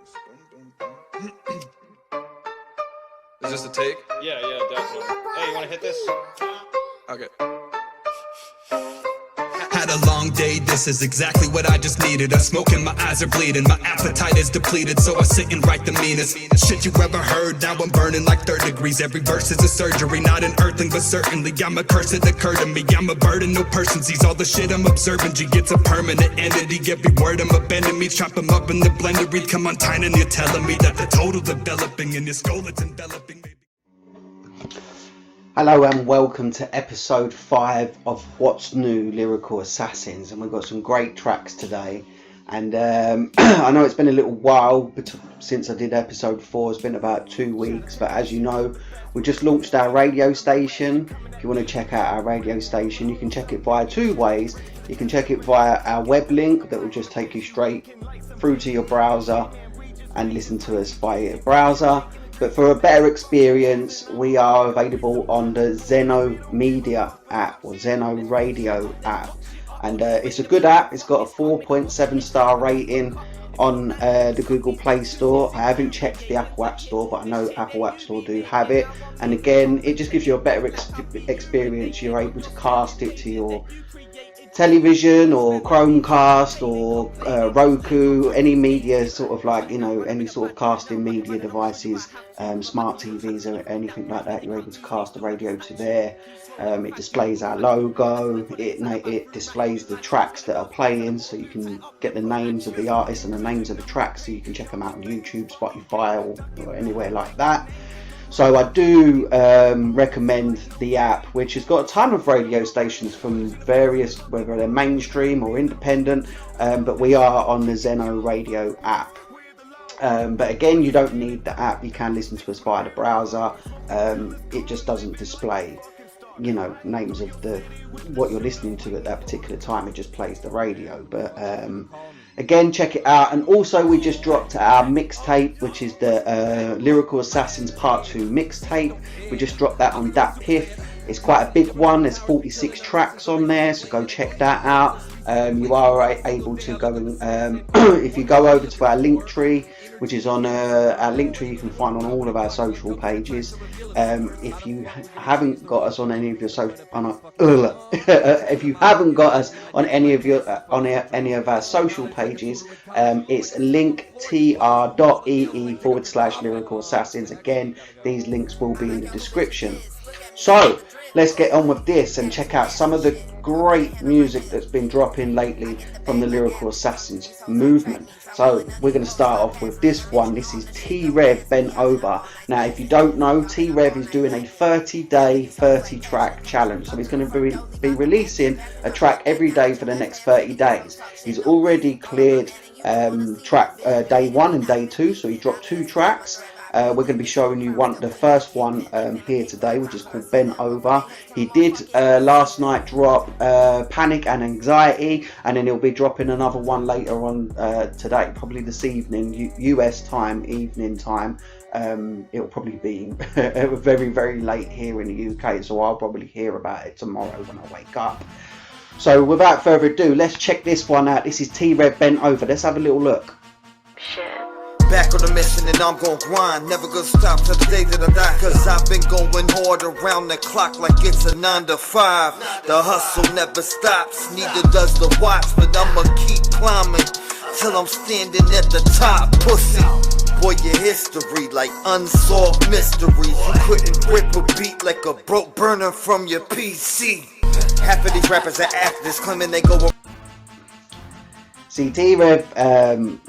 Is this a take? Yeah, definitely. Hey, you wanna hit this? Okay. Had a long day, this is exactly what I just needed. I'm smoking, my eyes are bleeding, my appetite is depleted, so I sit and write the meanest shit you ever heard. Now I'm burning like 3rd degrees. Every verse is a surgery, not an earthling, but certainly I'm a curse that occurred to me. I'm a burden, no person sees all the shit I'm observing. G gets a permanent entity, every word I'm appending me. Chop them up in the blender, read, come on, time, and you're telling me that the total developing in your skull, it's enveloping me. Hello and welcome to episode 5 of What's New Lyrical Assassins, and we've got some great tracks today. And I know it's been a little while since I did episode 4. It's been about 2 weeks, but as you know, we just launched our radio station. If you want to check out our radio station, you can check it via 2 ways. You can check it via our web link that will just take you straight through to your browser and listen to us via your browser. But for a better experience, we are available on the Zeno Media app or Zeno Radio app. And it's a good app. It's got a 4.7 star rating on the Google Play Store. I haven't checked the Apple App Store, but I know Apple App Store do have it. And again, it just gives you a better experience. You're able to cast it to your television or Chromecast or Roku, any media sort of like, you know, any sort of casting media devices, smart TVs or anything like that. You're able to cast the radio to there. It displays our logo, it displays the tracks that are playing, so you can get the names of the artists and the names of the tracks, so you can check them out on YouTube, Spotify or anywhere like that. So I do recommend the app, which has got a ton of radio stations from various, whether they're mainstream or independent, but we are on the Zeno Radio app. But again, you don't need the app. You can listen to us via the browser. It just doesn't display, you know, names of what you're listening to at that particular time. It just plays the radio. But again, check it out. And also, we just dropped our mixtape, which is the Lyrical Assassins Part 2 mixtape. We just dropped that on ep.5. It's quite a big one. There's 46 tracks on there, so go check that out. You are able to go and if you go over to our LinkTree, which is on our LinkTree, you can find on all of our social pages. If you haven't got us on any of your if you haven't got us on any of your any of our social pages, it's linktr.ee/Lyrical Assassins. Again, these links will be in the description. So let's get on with this and check out some of the great music that's been dropping lately from the Lyrical Assassins movement. So we're going to start off with this one. This is T-Rev Bent Over. Now, if you don't know, T-Rev is doing a 30-day, 30-track challenge. So he's going to be releasing a track every day for the next 30 days. He's already cleared track day 1 and day 2, so he dropped 2 tracks. We're going to be showing you the first one here today, which is called Bent Over. He did last night drop Panic and Anxiety, and then he'll be dropping another one later on today, probably this evening, US time, evening time. It'll probably be very, very late here in the UK, so I'll probably hear about it tomorrow when I wake up. So without further ado, let's check this one out. This is T-Rev Bent Over. Let's have a little look. Back on the mission and I'm gon' grind. Never gonna stop till the day that I die. Cause I've been going hard around the clock like it's a 9 to 5. The hustle never stops, neither does the watch. But I'ma keep climbing till I'm standing at the top. Pussy, boy, your history like unsolved mysteries. You couldn't rip a beat like a broke burner from your PC. Half of these rappers are actors claiming they go. See, T-Rev,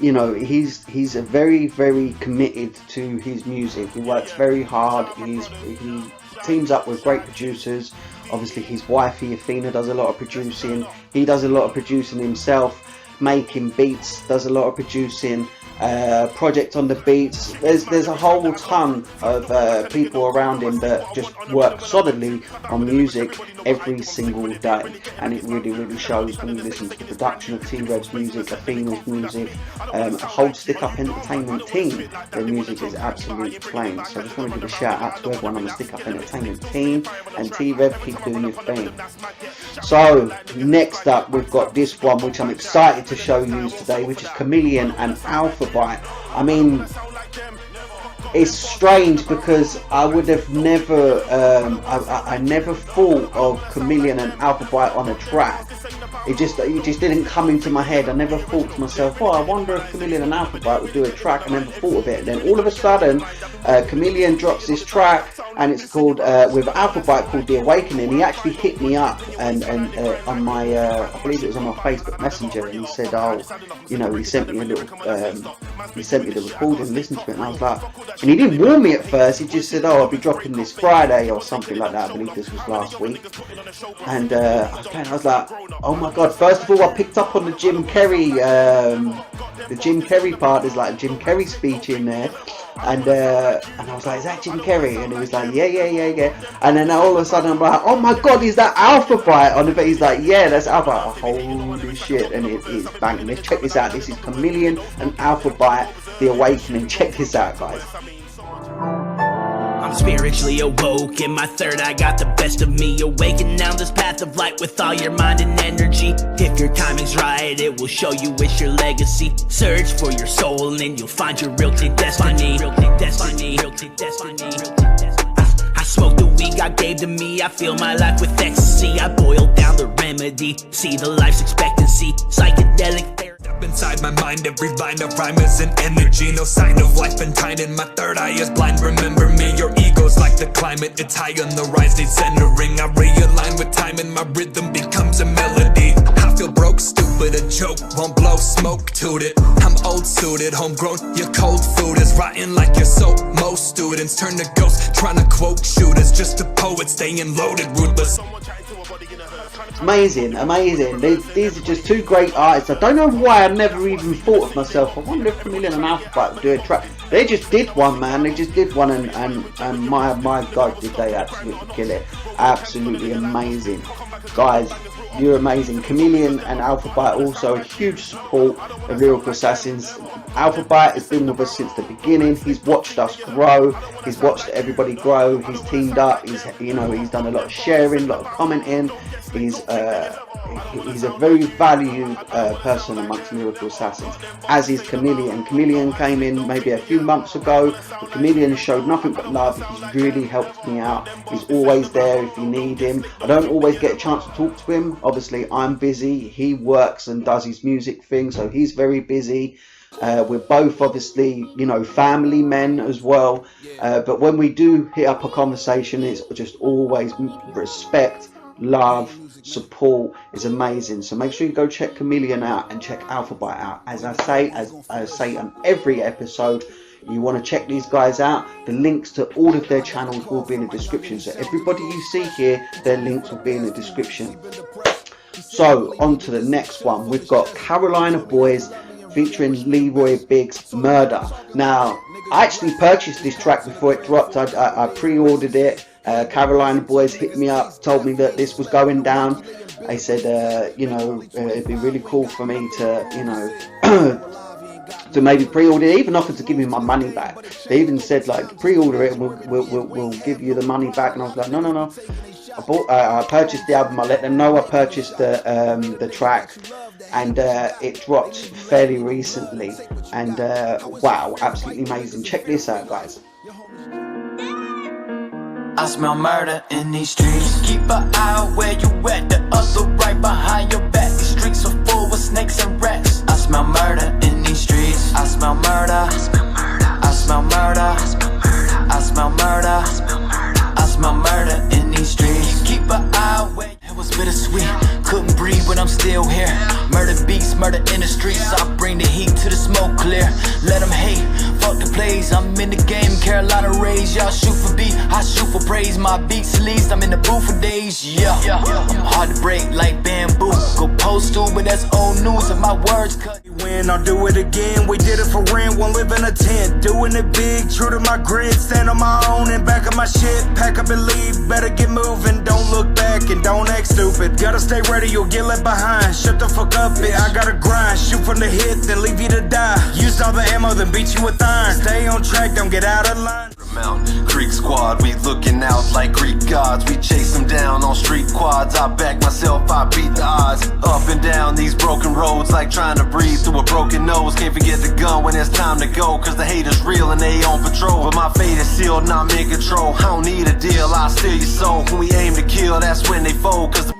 you know, he's a very, very committed to his music. He works very hard. He teams up with great producers. Obviously, his wifey, Athena, does a lot of producing. He does a lot of producing himself, making beats, does a lot of producing. Project on the beats. There's a whole ton of people around him that just work solidly on music every single day, and it really, really shows when you listen to the production of T-Rev's music, Athena's music, a whole Stick Up Entertainment team. Their music is absolute flames. So I just want to give a shout out to everyone on the Stick Up Entertainment team, and T-Rev, keep doing your thing. So next up, we've got this one which I'm excited to show you today, which is CaMillioN and Alphabyte. I mean, it's strange because I would have never, I never thought of CaMillioN and Alphabyte on a track. It just didn't come into my head. I never thought to myself, oh, I wonder if CaMillioN and Alphabyte would do a track. I never thought of it. And then all of a sudden, CaMillioN drops this track, and it's called with Alphabyte called The Awakening. He actually hit me up and on my I believe it was on my Facebook Messenger, and he said, oh, you know, he sent me a little he sent me the recording, listen to it, and I was like, and he didn't warn me at first. He just said, oh, I'll be dropping this Friday or something like that. I believe this was last week. And I was like, oh my god. First of all, I picked up on the Jim Carrey part. There's like a Jim Carrey speech in there. And I was like, is that Jim Carrey? And he was like, yeah. And then all of a sudden I'm like, oh my god, is that Alphabyte on the bit? He's like, yeah, that's Alphabyte. Holy shit. And it is banging. Let's check this out. This is CaMillioN and Alphabyte, The Awakening. Check this out, guys. I'm spiritually awoke. In my third eye got the best of me. Awaken down this path of light with all your mind and energy. If your timing's right, it will show you it's your legacy. Search for your soul and then you'll find your real destiny. I smoke the weed God gave to me. I feel my life with ecstasy. I boil down the remedy. See the life's expectancy. Psychedelic therapy. Inside my mind, every line of rhyme is an energy. No sign of life untied, my third eye is blind. Remember me, your ego's like the climate. It's high on the rise, needs centering. I realign with time and my rhythm becomes a melody. I feel broke, stupid, a joke won't blow smoke to it. I'm old suited, homegrown, your cold food is rotten like your soap. Most students turn to ghosts, trying to quote shooters. Just a poet, staying loaded, ruthless. Amazing. These are just two great artists. I don't know why I never even thought of myself, I wonder if CaMillioN and Alphabyte would do a track. They just did one, man. They just did one, and my god, did they absolutely kill it. Absolutely amazing. Guys, you're amazing. CaMillioN and Alphabyte also a huge support of Lyrical Assassins. Alphabyte has been with us since the beginning. He's watched us grow. He's watched everybody grow. He's teamed up. He's done a lot of sharing, a lot of commenting. He's a very valued person amongst Lyrical Assassins, as is CaMillioN. CaMillioN came in maybe a few months ago. But CaMillioN showed nothing but love. He's really helped me out. He's always there if you need him. I don't always get a chance to talk to him. Obviously, I'm busy. He works and does his music thing, so he's very busy. We're both obviously, you know, family men as well. But when we do hit up a conversation, it's just always respect, love, support is amazing. So make sure you go check CaMillioN out and check Alphabyte out. As I say on every episode, you want to check these guys out. The links to all of their channels will be in the description. So everybody you see here, their links will be in the description. So on to the next one. We've got Karolina Boyz featuring Leroy Biggs, Murder. Now, I actually purchased this track before it dropped. I pre-ordered it. Karolina Boyz hit me up, told me that this was going down. They said, you know, it'd be really cool for me to, you know, to maybe pre-order it. Even offered to give me my money back. They even said, like, pre-order it and we'll give you the money back. And I was like, no. I purchased the album. I let them know I purchased the track, and it dropped fairly recently. And wow, absolutely amazing. Check this out, guys. I smell murder in these streets. Keep an eye where you at, the other right behind your back. These streets are full with snakes and rats. I smell murder in these streets. I smell murder. I smell murder. I smell murder. I smell murder. I smell murder. I smell murder. I smell murder in these streets. Keep an eye where it was bittersweet. Couldn't breathe, but I'm still here. Murder beats, murder in the streets. I bring the heat to the smoke clear. Let them hate, fuck the plays. I'm in the game, Carolina raised. Y'all shoot for beat, I shoot for praise. My beats least, I'm in the booth for days. Yeah, I'm hard to break like bamboo. Go postal, but that's old news. If my words cut, win, I'll do it again. We did it for rent, won't live in a tent. Doing it big, true to my grit. Stand on my own and back of my shit. Pack up and leave, better get moving. Don't look back and don't act stupid. Gotta stay ready, you'll get left behind. Shut the fuck up, bitch. I gotta grind. Shoot from the hip, then leave you to die. Used all the ammo, then beat you with iron. Stay on track, don't get out of line. Mountain Creek Squad, we looking out like Greek gods. We chase them down on street quads. I back myself, I beat the odds. Up and down these broken roads like trying to breathe through a broken nose. Can't forget the gun when it's time to go, cause the haters real and they on patrol. But my fate is sealed and I'm in control. I don't need a deal, I'll steal your soul. When we aim to kill, that's when they fold, cause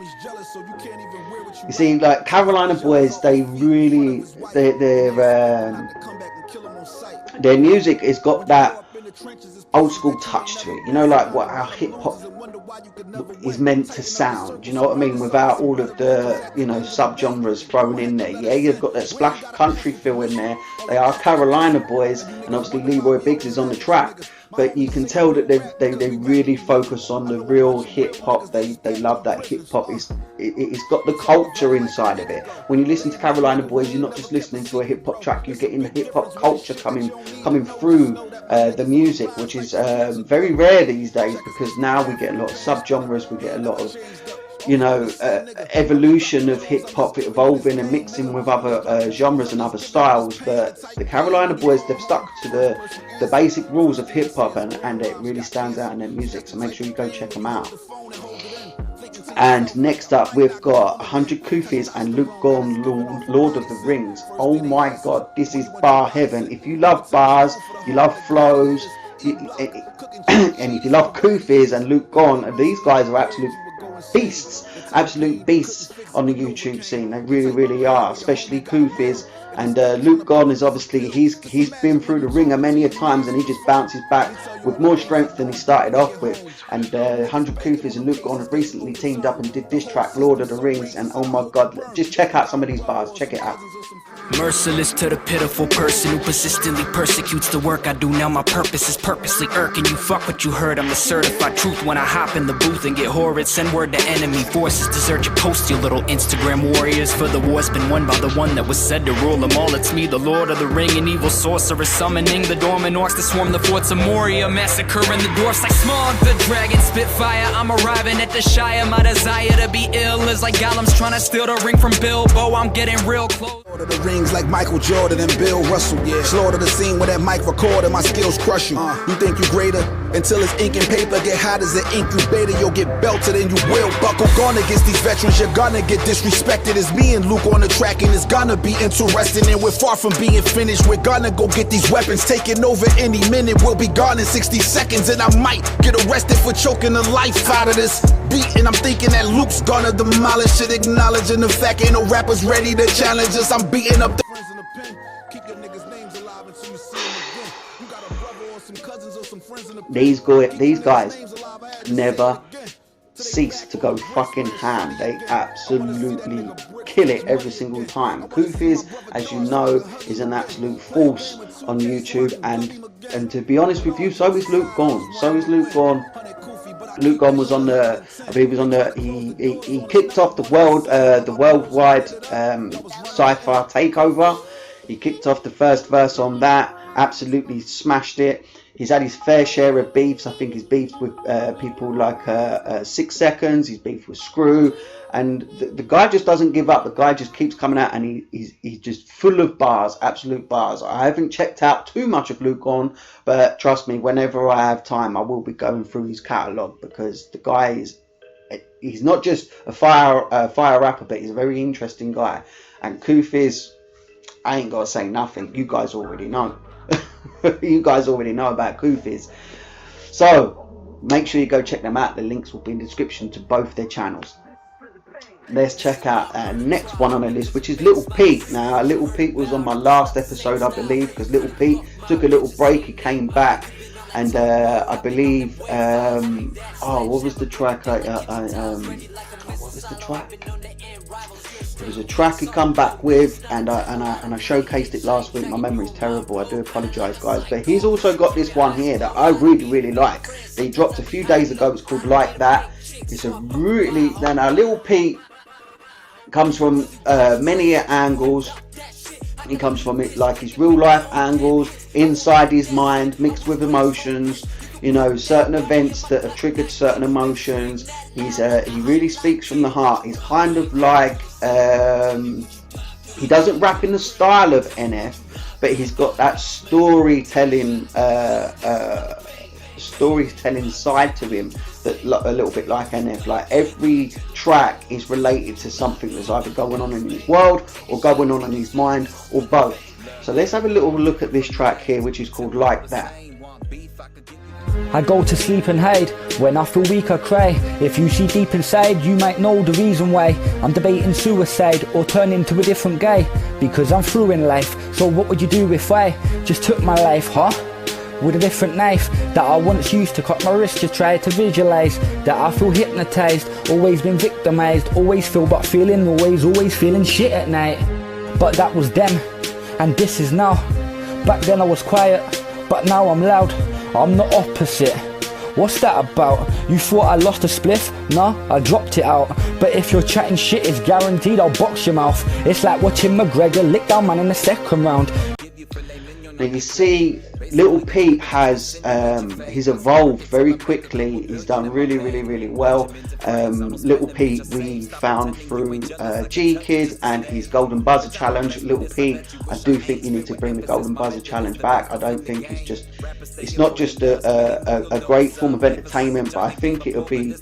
you see, like Karolina Boyz, they really, their music has got that old school touch to it, you know, like what our hip hop is meant to sound, you know what I mean, without all of the, you know, sub-genres thrown in there. Yeah, you've got that splash country feel in there. They are Karolina Boyz, and obviously Leroy Biggs is on the track, but you can tell that they really focus on the real hip hop. They love that hip hop. It's got the culture inside of it. When you listen to Karolina Boyz, you're not just listening to a hip hop track, you're getting the hip hop culture coming through the music, which is very rare these days, because now we get a lot of sub-genres, we get a lot of, you know, evolution of hip hop evolving and mixing with other genres and other styles. But the Karolina Boyz, they've stuck to the basic rules of hip hop, and it really stands out in their music, so make sure you go check them out. And next up we've got 100 Kufis and Luke Gawne, Lord of the Rings. Oh my god, this is bar heaven. If you love bars, you love flows, and if you love Kufis and Luke Gawne, these guys are absolute beasts on the YouTube scene. They really are, especially Kufis. And Luke Gawne is obviously, he's been through the ringer many a times, and he just bounces back with more strength than he started off with. And 100 Kufis and Luke Gawne have recently teamed up and did this track, Lord of the Rings, and oh my god, just check out some of these bars, check it out. Merciless to the pitiful person who persistently persecutes the work I do. Now my purpose is purposely irking you. Fuck what you heard, I'm the certified truth. When I hop in the booth and get horrid, send word to enemy forces. Desert your post, you little Instagram warriors. For the war's been won by the one that was said to rule them all. It's me, the Lord of the Ring, an evil sorcerer, summoning the dormant orcs to swarm the forts of Moria, massacring the dwarfs like Smog, the dragon spit fire. I'm arriving at the Shire. My desire to be ill is like Gollum's trying to steal the ring from Bilbo. I'm getting real close. Lord of the Rings like Michael Jordan and Bill Russell. Yeah. Slaughter the scene with that mic recorder, my skills crush you. You think you greater until it's ink and paper get hot as an incubator. You'll get belted and you will buckle. Gone against these veterans, you're gonna get disrespected. It's me and Luke on the track, and it's gonna be interesting. And we're far from being finished. We're gonna go get these weapons taking over any minute. We'll be gone in 60 seconds, and I might get arrested for choking the life out of this beat. And I'm thinking that Luke's gonna demolish it, acknowledging the fact ain't no rappers ready to challenge us. I'm beating up the these guys never cease to go fucking ham. They absolutely kill it every single time. Kufis, as you know, is an absolute force on YouTube, and to be honest with you, so is Luke Gawne. Luke Gawne was on the, I believe he was on the, he kicked off the worldwide sci-fi takeover. He kicked off the first verse on that, absolutely smashed it. He's had his fair share of beefs. I think he's beefed with people like 6 Seconds. He's beefed with Screw, and the guy just doesn't give up. The guy just keeps coming out, and he's just full of bars, absolute bars. I haven't checked out too much of Luke Gawne, but trust me, whenever I have time, I will be going through his catalogue, because the guy he's not just a fire rapper, but he's a very interesting guy. And Kufis, I ain't got to say nothing. You guys already know. You guys already know about Kufis. So make sure you go check them out. The links will be in the description to both their channels. Let's check out next one on the list, which is Lil Pete. Now, Lil Pete was on my last episode, I believe, because Lil Pete took a little break. He came back, and I believe, what was the track? What was the track? It was a track he come back with, and I showcased it last week. My memory's terrible, I do apologise, guys. But he's also got this one here that I really like, that he dropped a few days ago. It's called Like That. It's a really, now Lil Pete comes from many angles. He comes from it like his real life angles, inside his mind, mixed with emotions, you know, certain events that have triggered certain emotions. He really speaks from the heart. He's kind of like, he doesn't rap in the style of NF, but he's got that storytelling storytelling side to him that a little bit like NF. Like every track is related to something that's either going on in his world or going on in his mind, or both. So let's have a little look at this track here, which is called Like That. I go to sleep and hide. When I feel weak I cry. If you see deep inside, you might know the reason why I'm debating suicide or turning to a different guy. Because I'm through in life. So what would you do if I just took my life, huh? With a different knife that I once used to cut my wrist, to try to visualize that I feel hypnotized, always been victimized, always feel but feeling, always feeling shit at night. But that was then, and this is now. Back then I was quiet, but now I'm loud. I'm the opposite. What's that about? You thought I lost a spliff? Nah, I dropped it out. But if you're chatting shit, it's guaranteed I'll box your mouth. It's like watching McGregor lick down man in the second round. Now you see, Lil Pete has he's evolved very quickly. He's done really well. Lil Pete we found through Jae Kidd and his Golden Buzzer Challenge. Lil Pete, I do think you need to bring the Golden Buzzer Challenge back. I don't think it's not just a great form of entertainment, but I think it'll be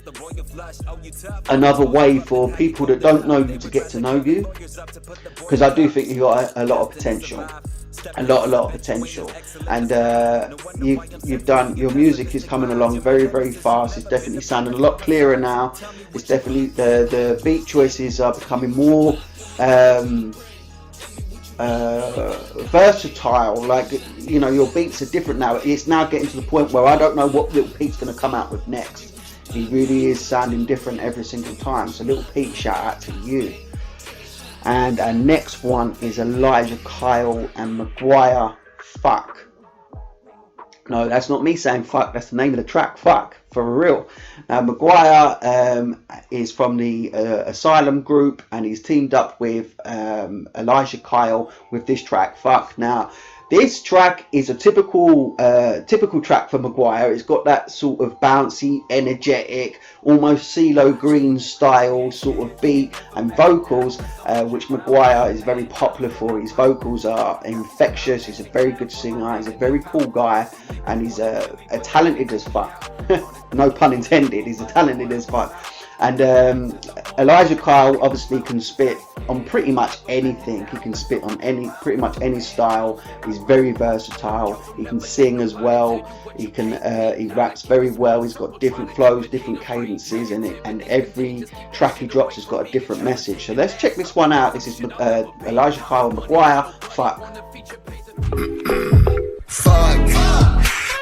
another way for people that don't know you to get to know you, because I do think you've got a lot of potential. A lot of potential, and you've done, your music is coming along very fast. It's definitely sounding a lot clearer now. It's definitely the beat choices are becoming more versatile. Like, you know, your beats are different now. It's now getting to the point where I don't know what Lil Pete's going to come out with next. He really is sounding different every single time. So Lil Pete, shout out to you. And our next one is Elijah Kyle and McGwire, Fuck. No, that's not me saying fuck, that's the name of the track, Fuck, for real. Now McGwire is from the Asylum group, and he's teamed up with Elijah Kyle with this track, Fuck. Now this track is a typical track for McGwire. It's got that sort of bouncy, energetic, almost CeeLo Green style sort of beat and vocals, which McGwire is very popular for. His vocals are infectious. He's a very good singer. He's a very cool guy, and he's a talented as fuck. No pun intended. He's a talented as fuck. And Elijah Kyle obviously can spit on pretty much anything. He can spit on pretty much any style. He's very versatile. He can sing as well. He raps very well. He's got different flows, different cadences, and every track he drops has got a different message. So let's check this one out. This is Elijah Kyle and McGwire, Fuck. Fuck,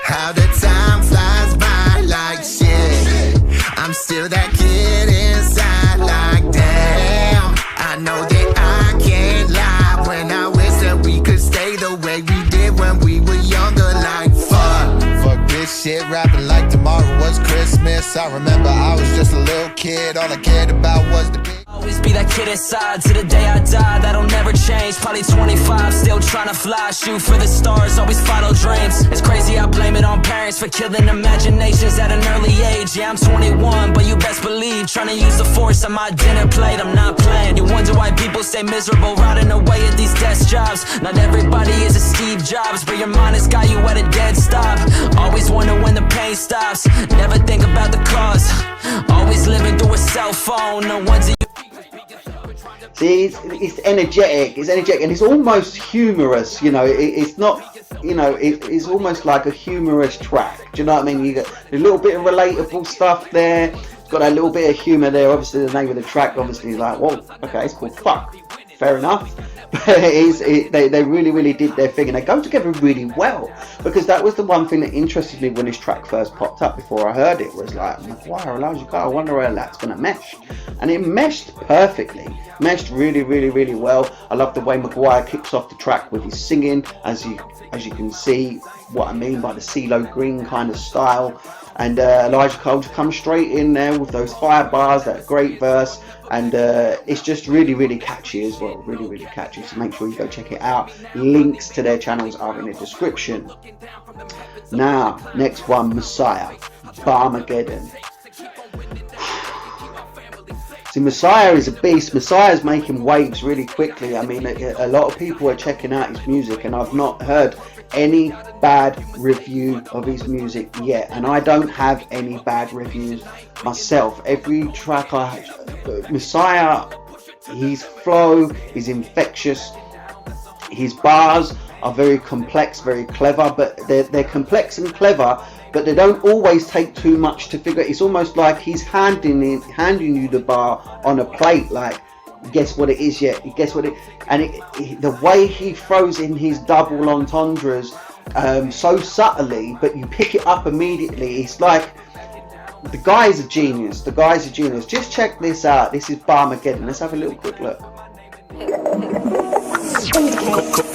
how the time flies by like shit. I'm still that kid inside, like damn. I know that I can't lie when I wish that we could stay the way we did when we were younger, like fuck this shit, rapping like tomorrow was Christmas. I remember I was just a little kid, all I cared about was the big. Always be that kid inside to the day I die. That'll never change. Probably 25, still trying to fly, shoot for the stars, always follow dreams. It's crazy I blame it on parents for killing imaginations at an early age. Yeah, I'm 21, but you best believe trying to use the force on my dinner plate. I'm not playing. You wonder why people stay miserable, rotting away at these desk jobs. Not everybody is a Steve Jobs, but your mind has got you at a dead stop. Always wonder when the pain stops. Never think about the cause. Always living through a cell phone. No one's a See, it's energetic, and it's almost humorous, you know. It's not, you know, it's almost like a humorous track. Do you know what I mean? You got a little bit of relatable stuff there. It's got a little bit of humour there. Obviously, the name of the track, obviously, is like, whoa, okay, it's called Fuck. Fair enough. But they really did their thing, and they go together really well, because that was the one thing that interested me when this track first popped up. Before I heard it, was like, McGwire, Elijah Kyle, I wonder how that's gonna mesh, and it meshed perfectly, meshed really well. I love the way McGwire kicks off the track with his singing, as you can see what I mean by the CeeLo Green kind of style. And Elijah Kyle just comes straight in there with those fire bars, that great verse, and it's just really catchy as well, really catchy. So make sure you go check it out. Links to their channels are in the description. Now, next one, Mssiah, Barmageddon. See, Mssiah is a beast. Messiah's making waves really quickly. I mean, a lot of people are checking out his music, and I've not heard any bad review of his music yet, and I don't have any bad reviews myself. Every track Mssiah, his flow is infectious, his bars are very complex, very clever, but they're complex and clever, but they don't always take too much to figure. It's almost like he's handing you the bar on a plate, like, guess what it is yet, guess what it, and the way he throws in his double entendres so subtly, but you pick it up immediately. It's like, the guy's a genius, just check this out. This is Barmageddon. Let's have a little quick look.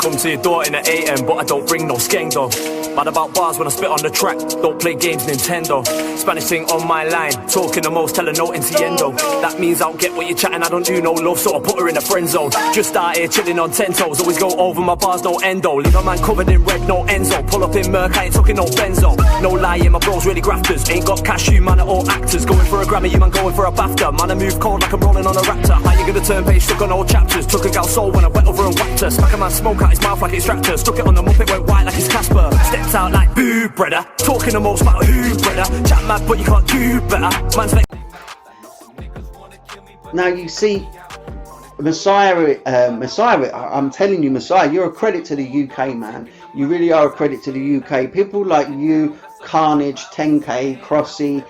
Come to your door in at 8 AM, but I don't bring no skeng though. Mad about bars when I spit on the track, don't play games Nintendo. Spanish thing on my line, talking the most, telling no entiendo. That means I'll get what you're chatting, I don't do no love, so I put her in a friend zone. Just out here chilling on 10 toes, always go over my bars, no endo. Leave a man covered in red, no Enzo. Pull up in Merc, I ain't talking no Benzo. No lying, my bros really grafters. Ain't got cashew, man, are all actors. Going for a Grammy, you man going for a BAFTA. Man, I move cold like I'm rolling on a Raptor. How you gonna turn page, stuck on old chapters. Took a gal soul when I went over and whacked her. Smack a man smoke out his mouth like extractor. Stuck it on the muppet, went white like his Casper. Stepped out like boo, brother. Talking the most about who, brother. Chat mad, but you can't do better. Man's like... Now you see, Mssiah, I'm telling you, Mssiah, you're a credit to the UK, man. You really are a credit to the UK. People like you, Carnage, 10K, Crossy,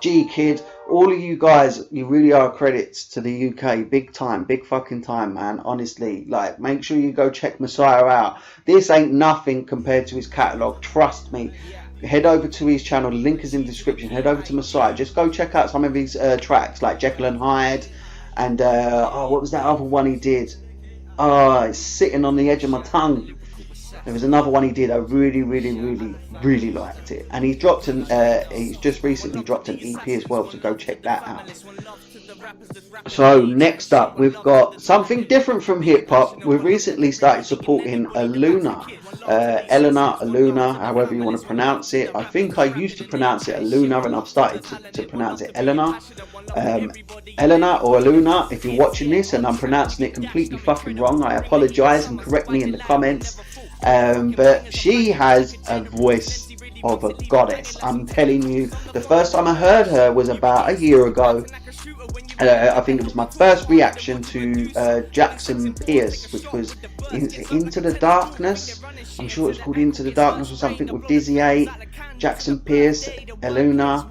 Jae Kidd, all of you guys, you really are credits to the UK. Big time, big fucking time, man. Honestly, like, make sure you go check Mssiah out. This ain't nothing compared to his catalogue, trust me. Head over to his channel, the link is in the description. Head over to Mssiah, just go check out some of his tracks, like Jekyll and Hyde, and what was that other one he did? It's sitting on the edge of my tongue. There was another one he did, I really liked it. And he's just recently dropped an EP as well, so go check that out. So next up, we've got something different from hip hop. We've recently started supporting Elluna. Elluna, however you want to pronounce it. I think I used to pronounce it Elluna, and I've started to pronounce it Elluna. Elluna or Elluna, if you're watching this and I'm pronouncing it completely fucking wrong, I apologise and correct me in the comments. But she has a voice of a goddess. I'm telling you, the first time I heard her was about a year ago. I think it was my first reaction to Jackson Pierce, which was Into the Darkness. I'm sure it was called Into the Darkness or something, with Dizzy 8, Jackson Pierce, Elluna.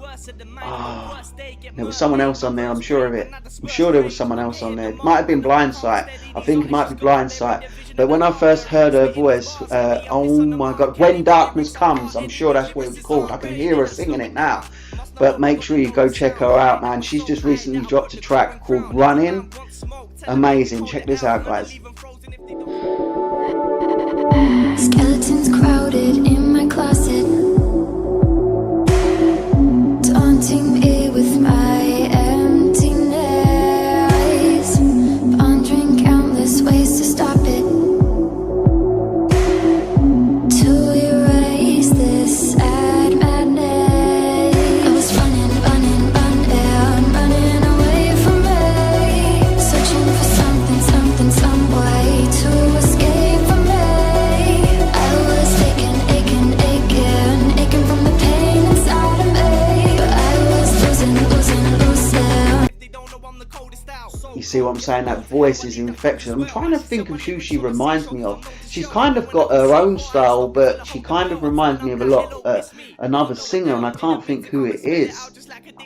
There was someone else on there, I'm sure of it. I'm sure there was someone else on there. It might have been Blindsight. I think it might be Blindsight. But when I first heard her voice, oh my god, When Darkness Comes, I'm sure that's what it was called. I can hear her singing it now. But make sure you go check her out, man. She's just recently dropped a track called Running. Amazing. Check this out, guys. Skeletons crowded in my closet, taunting me with my emptiness, pondering countless ways to stop it, to erase this sad madness. I was running away from me, searching for something, some way to escape from me. I was aching from the pain inside of me, but I was losing. You see what I'm saying? That voice is infectious. I'm trying to think of who she reminds me of. She's kind of got her own style, but she kind of reminds me of a lot another singer, and I can't think who it is.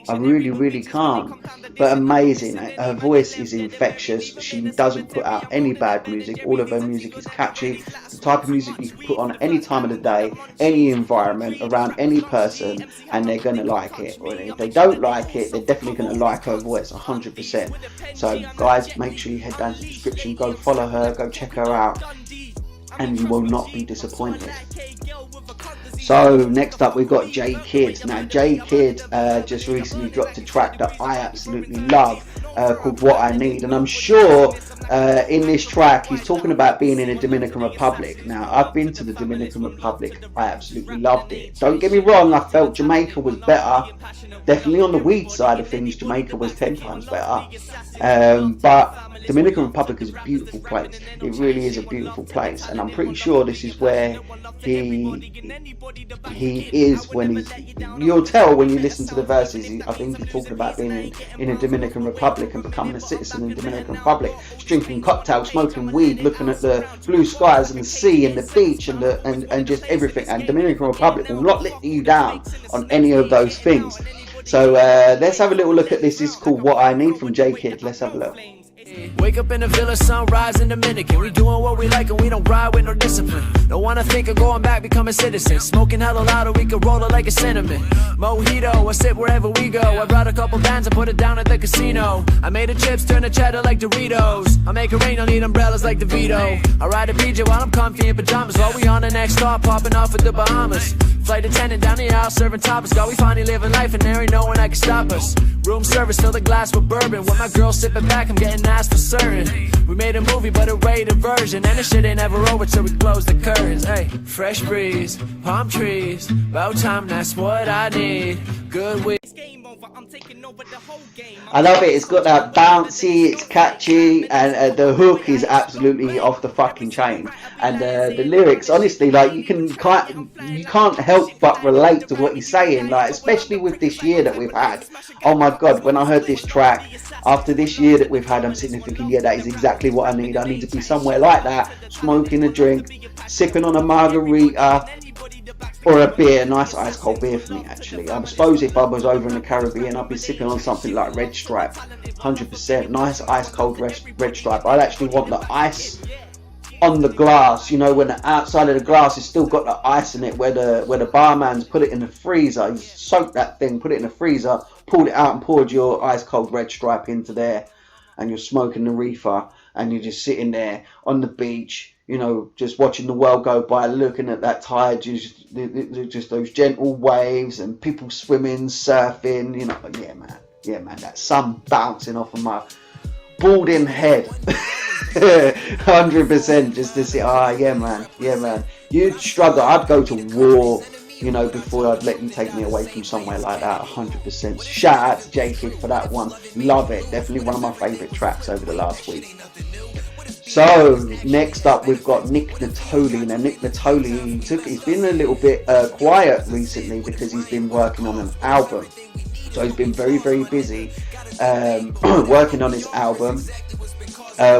I really can't. But amazing. Her voice is infectious. She doesn't put out any bad music. All of her music is catchy. It's the type of music you can put on at any time of the day, any environment, around any person, and they're going to like it. Or if they don't like it, they're definitely going to like her voice 100%. So guys, make sure you head down to the description, go follow her, go check her out, and you will not be disappointed. So next up, we've got Jae Kidd. Now Jae Kidd just recently dropped a track that I absolutely love. called What I Need, and I'm sure in this track he's talking about being in the Dominican Republic. Now, I've been to the Dominican Republic. I absolutely loved it. Don't get me wrong, I felt Jamaica was better. Definitely on the weed side of things, Jamaica was 10 times better. But Dominican Republic is a beautiful place. It really is a beautiful place, and I'm pretty sure this is where he is when he's. You'll tell when you listen to the verses. I think he's talking about being in a Dominican Republic and becoming a citizen in the Dominican Republic, drinking cocktails, smoking weed, looking at the blue skies and the sea and the beach and just everything. And Dominican Republic will not let you down on any of those things. So let's have a little look at this. This is called What I Need from Jae Kidd. Let's have a look. Wake up in the villa, sunrise in Dominican. We doing what we like and we don't ride with no discipline. Don't wanna think of going back, becoming citizens. Smoking hella louder, we can roll it like a cinnamon. Mojito, I sip wherever we go. I brought a couple bands and put it down at the casino. I made the chips turn to cheddar like Doritos. I make it rain, don't need umbrellas like DeVito. I ride a PJ while I'm comfy in pajamas. While we on the next stop, popping off at the Bahamas. Flight attendant down the aisle, serving tapas. God, we finally living life and there ain't no one that can stop us. Room service, fill the glass with bourbon. When my girl sipping back, I'm getting ass for certain. We made a movie, but a rated version. And the shit ain't ever over till we close the curtains. Hey, fresh breeze, palm trees. About time, that's what I need. Good week. I love it. It's got that bouncy, it's catchy, and the hook is absolutely off the fucking chain. And the lyrics, honestly, like you can't help but relate to what he's saying. Like, especially with this year that we've had. Oh my God, when I heard this track, after this year that we've had, I'm sitting there thinking, yeah, that is exactly what I need. I need to be somewhere like that, smoking a drink, sipping on a margarita or a beer, nice ice cold beer for me actually. I suppose if I was over in the Caribbean, I'd be sipping on something like Red Stripe, 100%, nice ice cold Red Stripe. I'd actually want the ice on the glass, you know, when the outside of the glass has still got the ice in it, where the barman's put it in the freezer. You soak that thing, put it in the freezer, pulled it out and poured your ice cold Red Stripe into there, and you're smoking the reefer, and you're just sitting there on the beach, you know, just watching the world go by, looking at that tide, just those gentle waves and people swimming, surfing, you know. Yeah man, that sun bouncing off of my balding head. 100% just to see. Yeah man, you'd struggle. I'd go to war, you know, before I'd let you take me away from somewhere like that. 100%. Shout out to Jae Kidd for that one. Love it. Definitely one of my favourite tracks over the last week. So next up we've got Nittoli. Now Nittoli, he's been a little bit quiet recently because he's been working on an album. So he's been very, very busy working on his album.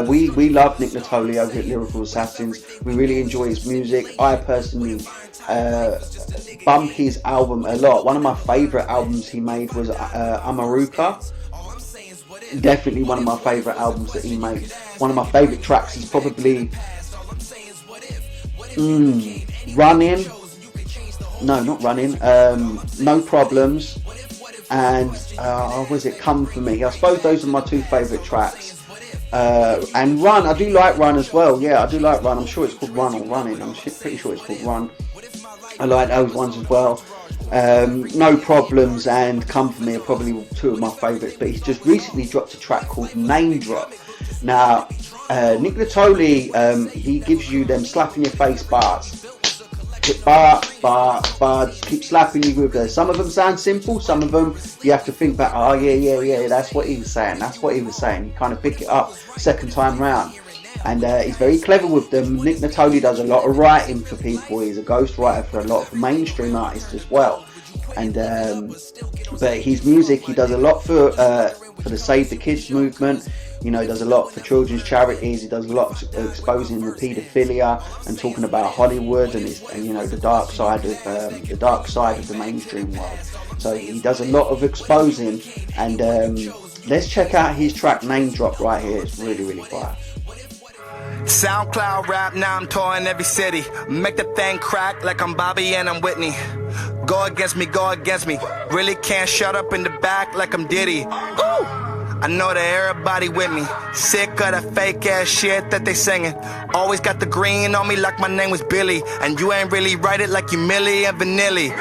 We love Nittoli over at Lyrical Assassins. We really enjoy his music. I personally bump his album a lot. One of my favourite albums he made was Amaruka. Definitely one of my favourite albums that he made. One of my favourite tracks is probably Running. No, not Running. No Problems. And was it Come For Me? I suppose those are my two favourite tracks. And Run, I do like Run as well. Yeah, I do like Run. I'm sure it's called Run or Running. I'm pretty sure it's called Run. I like those ones as well. No Problems and Come For Me are probably two of my favourites, but he's just recently dropped a track called Name Drop. Now, Nittoli, he gives you them slap in your face bars. Bar, keep slapping you with some of them sound simple, some of them you have to think back, oh yeah, that's what he was saying, you kind of pick it up second time round. And he's very clever with them. Nittoli does a lot of writing for people. He's a ghostwriter for a lot of mainstream artists as well. And but his music, he does a lot for the Save the Kids movement. You know, he does a lot for children's charities. He does a lot of exposing the paedophilia and talking about Hollywood and you know, the dark side of the mainstream world. So he does a lot of exposing. And let's check out his track Name Drop right here. It's really, really fire. SoundCloud rap, now I'm touring every city. Make the thing crack like I'm Bobby and I'm Whitney. Go against me, really can't shut up in the back like I'm Diddy. Ooh. I know that everybody with me. Sick of the fake ass shit that they singing. Always got the green on me like my name was Billy. And you ain't really write it like you Millie and Vanilli.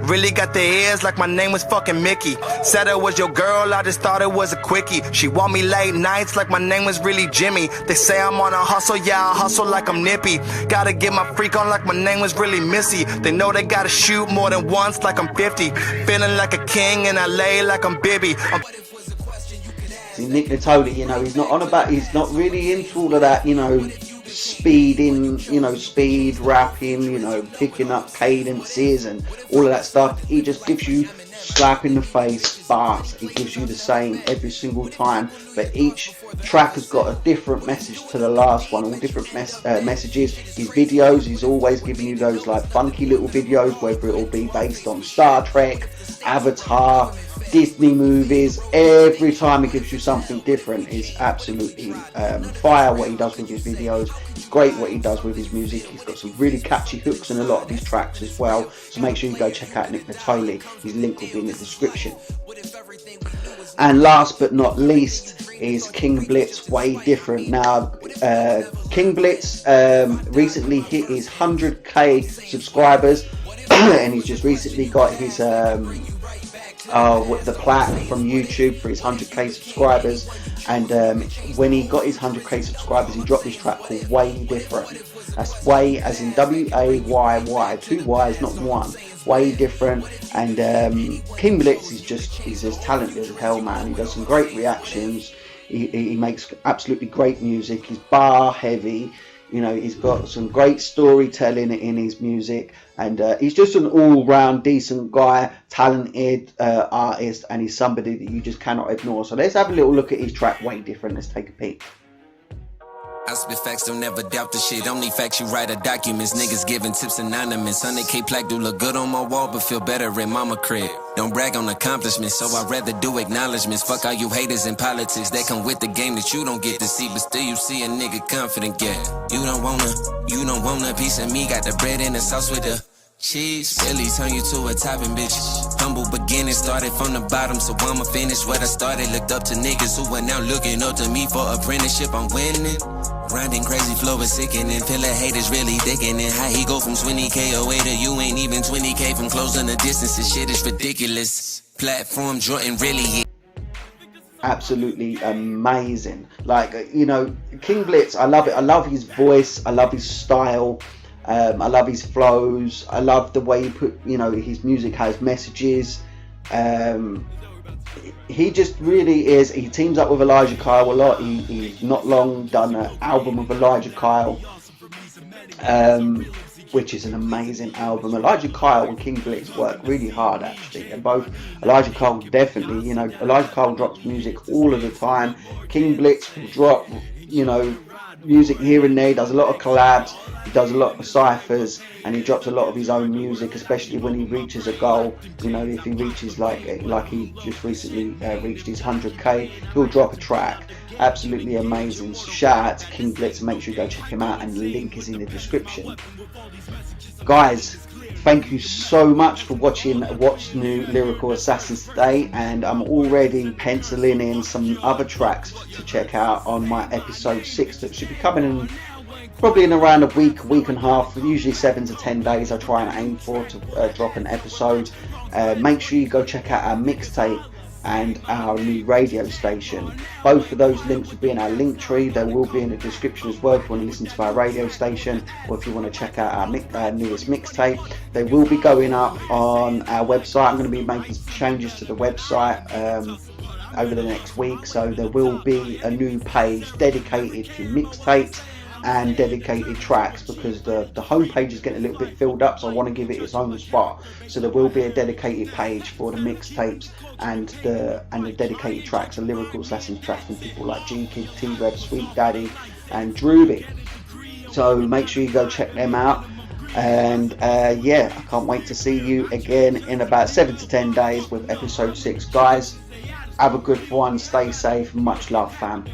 Really got the ears like my name was fucking Mickey. Said it was your girl, I just thought it was a quickie. She want me late nights like my name was really Jimmy. They say I'm on a hustle, yeah, I hustle like I'm nippy. Gotta get my freak on like my name was really Missy. They know they gotta shoot more than once like I'm 50. Feeling like a king in LA like I'm Bibby. See, Nick Nittoli, you know, he's not really into all of that, you know, speeding, you know, speed rapping, you know, picking up cadences and all of that stuff. He just gives you slap in the face bars. He gives you the same every single time, but each track has got a different message to the last one, all different messages. His videos, he's always giving you those like funky little videos, whether it will be based on Star Trek, Avatar, Disney movies. Every time he gives you something different. It's absolutely fire what he does with his videos. It's great what he does with his music. He's got some really catchy hooks in a lot of his tracks as well, so make sure you go check out Nick Nittoli. His link will be in the description. And last but not least is King Blitz, Way Different. Now King Blitz recently hit his 100k subscribers and he's just recently got his the plaque from YouTube for his 100k subscribers, and when he got his 100k subscribers, he dropped this track called Way Different. That's Way as in W-A-Y-Y, 2 Y's, not 1. Way Different. And King Blitz is he's as talented as hell, man. He does some great reactions. He makes absolutely great music. He's bar heavy. You know, he's got some great storytelling in his music, and he's just an all-round decent guy, talented artist, and he's somebody that you just cannot ignore. So let's have a little look at his track Way Different. Let's take a peek. I spit facts, don't never doubt the shit. Only facts you write are documents. Niggas giving tips anonymous. 100K plaque do look good on my wall, but feel better in mama crib. Don't brag on accomplishments, so I'd rather do acknowledgements. Fuck all you haters in politics. They come with the game that you don't get to see, but still you see a nigga confident, yeah. You don't want a piece of me. Got the bread and the sauce with the cheese. Really turn you to a topping, bitch. Humble beginning, started from the bottom, so I'ma finish what I started. Looked up to niggas who are now looking up to me for apprenticeship. I'm winning. Grinding crazy flow is sickening. Feel like haters really thickening. How he go from 20k away to you ain't even 20k from closing the distance. This shit is ridiculous. Platform Jordan really. Absolutely amazing. Like, you know, King Blitz, I love it. I love his voice. I love his style. I love his flows. I love the way he put, you know, his music has messages. He just really is. He teams up with Elijah Kyle a lot. He's not long done an album with Elijah Kyle, which is an amazing album. Elijah Kyle and King Blitz work really hard, actually, and both Elijah Kyle definitely, you know, Elijah Kyle drops music all of the time. King Blitz will drop, you know, music here and there. He does a lot of collabs, he does a lot of cyphers, and he drops a lot of his own music, especially when he reaches a goal. You know, if he reaches like he just recently reached his 100k, he'll drop a track. Absolutely amazing. So shout out to King Blitz, make sure you go check him out, and the link is in the description. Guys, thank you so much for watching What's New Lyrical Assassins today, and I'm already penciling in some other tracks to check out on my episode 6 that should be coming in probably in around a week and a half, usually 7 to 10 days. I try and aim for to drop an episode. Make sure you go check out our mixtape and our new radio station. Both of those links will be in our LinkTree. They will be in the description as well if you want to listen to our radio station, or if you want to check out our newest mixtape. They will be going up on our website. I'm going to be making some changes to the website over the next week, so there will be a new page dedicated to mixtapes and dedicated tracks, because the homepage is getting a little bit filled up, so I want to give it its own spot. So there will be a dedicated page for the mixtapes and the dedicated tracks, the Lyrical Assassins tracks from people like Jae Kidd, T-Rev, Sweet Daddy and Drewby. So make sure you go check them out. And yeah, I can't wait to see you again in about 7 to 10 days with episode 6. Guys, have a good one, stay safe, much love, fam.